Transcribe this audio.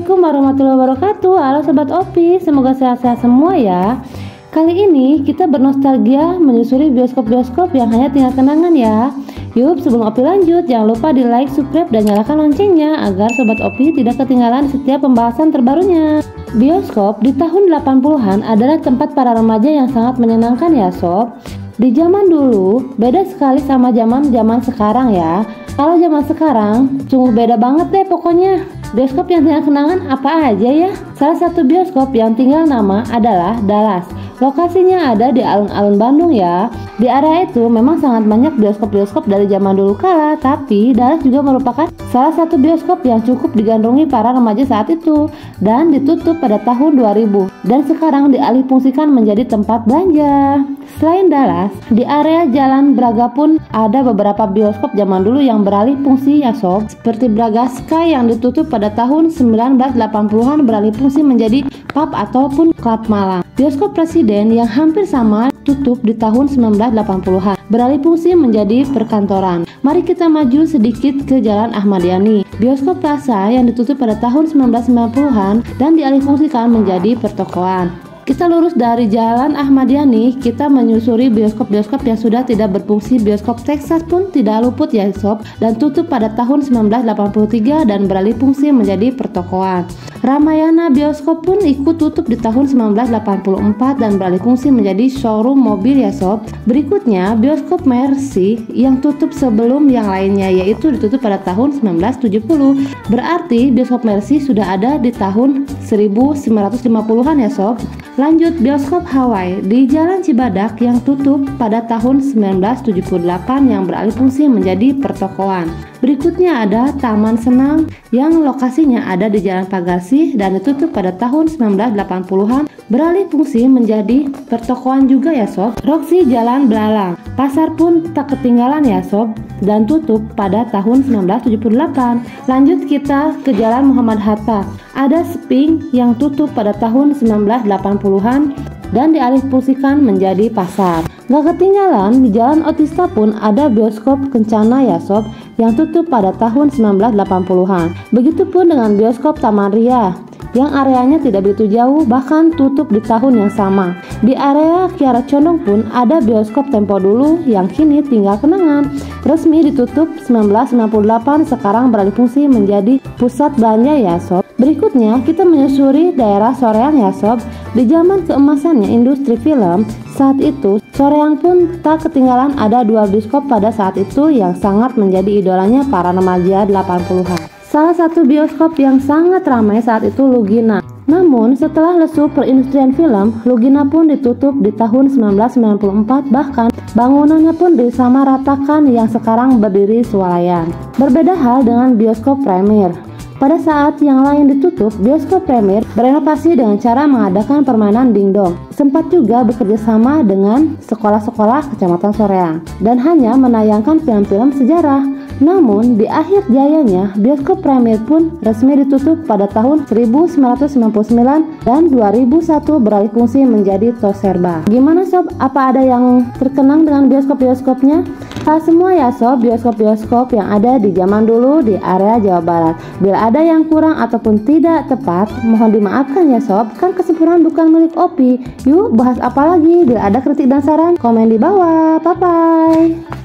Assalamualaikum warahmatullahi wabarakatuh. Halo Sobat Opi, semoga sehat-sehat semua ya. Kali ini kita bernostalgia menyusuri bioskop-bioskop yang hanya tinggal kenangan ya. Yuk, sebelum Opi lanjut, jangan lupa di like, subscribe, dan nyalakan loncengnya agar Sobat Opi tidak ketinggalan setiap pembahasan terbarunya. Bioskop di tahun 80-an adalah tempat para remaja yang sangat menyenangkan ya Sob. Di zaman dulu, beda sekali sama zaman sekarang ya. Kalau zaman sekarang, sungguh beda banget deh pokoknya. Bioskop yang tinggal kenangan apa aja ya? Salah satu bioskop yang tinggal nama adalah Dallas. Lokasinya ada di alun-alun Bandung ya. Di area itu memang sangat banyak bioskop-bioskop dari zaman dulu kala, tapi Dallas juga merupakan salah satu bioskop yang cukup digandrungi para remaja saat itu dan ditutup pada tahun 2000 dan sekarang dialihfungsikan menjadi tempat belanja. Selain Dallas, di area Jalan Braga pun ada beberapa bioskop zaman dulu yang beralih fungsi ya sob, seperti Braga Sky yang ditutup pada tahun 1980-an beralih fungsi menjadi pub ataupun klub malam. Bioskop Presiden yang hampir sama tutup di tahun 1980-an, beralih fungsi menjadi perkantoran. Mari kita maju sedikit ke Jalan Ahmad Yani. Bioskop Plaza yang ditutup pada tahun 1990-an dan dialihfungsikan menjadi pertokoan. Kita lurus dari Jalan Ahmad Yani, kita menyusuri bioskop-bioskop yang sudah tidak berfungsi. Bioskop Texas pun tidak luput ya sob, dan tutup pada tahun 1983 dan beralih fungsi menjadi pertokoan. Ramayana Bioskop pun ikut tutup di tahun 1984 dan beralih fungsi menjadi showroom mobil ya sob. Berikutnya Bioskop Mercy yang tutup sebelum yang lainnya, yaitu ditutup pada tahun 1970. Berarti Bioskop Mercy sudah ada di tahun 1950-an ya sob. Lanjut Bioskop Hawaii di Jalan Cibadak yang tutup pada tahun 1978 yang beralih fungsi menjadi pertokoan. Berikutnya ada Taman Senang yang lokasinya ada di Jalan Pagarsih dan ditutup pada tahun 1980-an beralih fungsi menjadi pertokoan juga ya sob. Roxy Jalan Belalang Pasar pun tak ketinggalan ya sob dan tutup pada tahun 1978. Lanjut kita ke Jalan Muhammad Hatta. Ada Sping yang tutup pada tahun 1980-an dan dialihfungsikan menjadi pasar. Gak ketinggalan di Jalan Otista pun ada Bioskop Kencana ya sob yang tutup pada tahun 1980-an. Begitupun dengan Bioskop Taman Ria yang areanya tidak begitu jauh, bahkan tutup di tahun yang sama. Di area Kiara Condong pun ada Bioskop Tempo Dulu yang kini tinggal kenangan. Resmi ditutup 1998, sekarang beralih fungsi menjadi pusat belanja ya sob. Berikutnya kita menyusuri daerah Soreang ya sob. Di zaman keemasannya industri film, saat itu Soreang pun tak ketinggalan ada dua bioskop pada saat itu yang sangat menjadi idolanya para remaja 80-an. Salah satu bioskop yang sangat ramai saat itu Lugina. Namun setelah lesu perindustrian film, Lugina pun ditutup di tahun 1994, bahkan bangunannya pun disamaratakan yang sekarang berdiri swalayan. Berbeda hal dengan Bioskop Premier. Pada saat yang lain ditutup, Bioskop Premier berinovasi dengan cara mengadakan permainan dingdong. Sempat juga bekerja sama dengan sekolah-sekolah Kecamatan Soreang dan hanya menayangkan film-film sejarah. Namun di akhir jayanya, Bioskop Premier pun resmi ditutup pada tahun 1999 dan 2001 beralih fungsi menjadi Toserba. Gimana sob? Apa ada yang terkenang dengan bioskop-bioskopnya? Semua ya sob, bioskop-bioskop yang ada di zaman dulu di area Jawa Barat. Bila ada yang kurang ataupun tidak tepat, mohon dimaafkan ya sob, kan kesempurnaan bukan milik Opi. Yuk bahas apa lagi? Bila ada kritik dan saran, komen di bawah. Bye bye.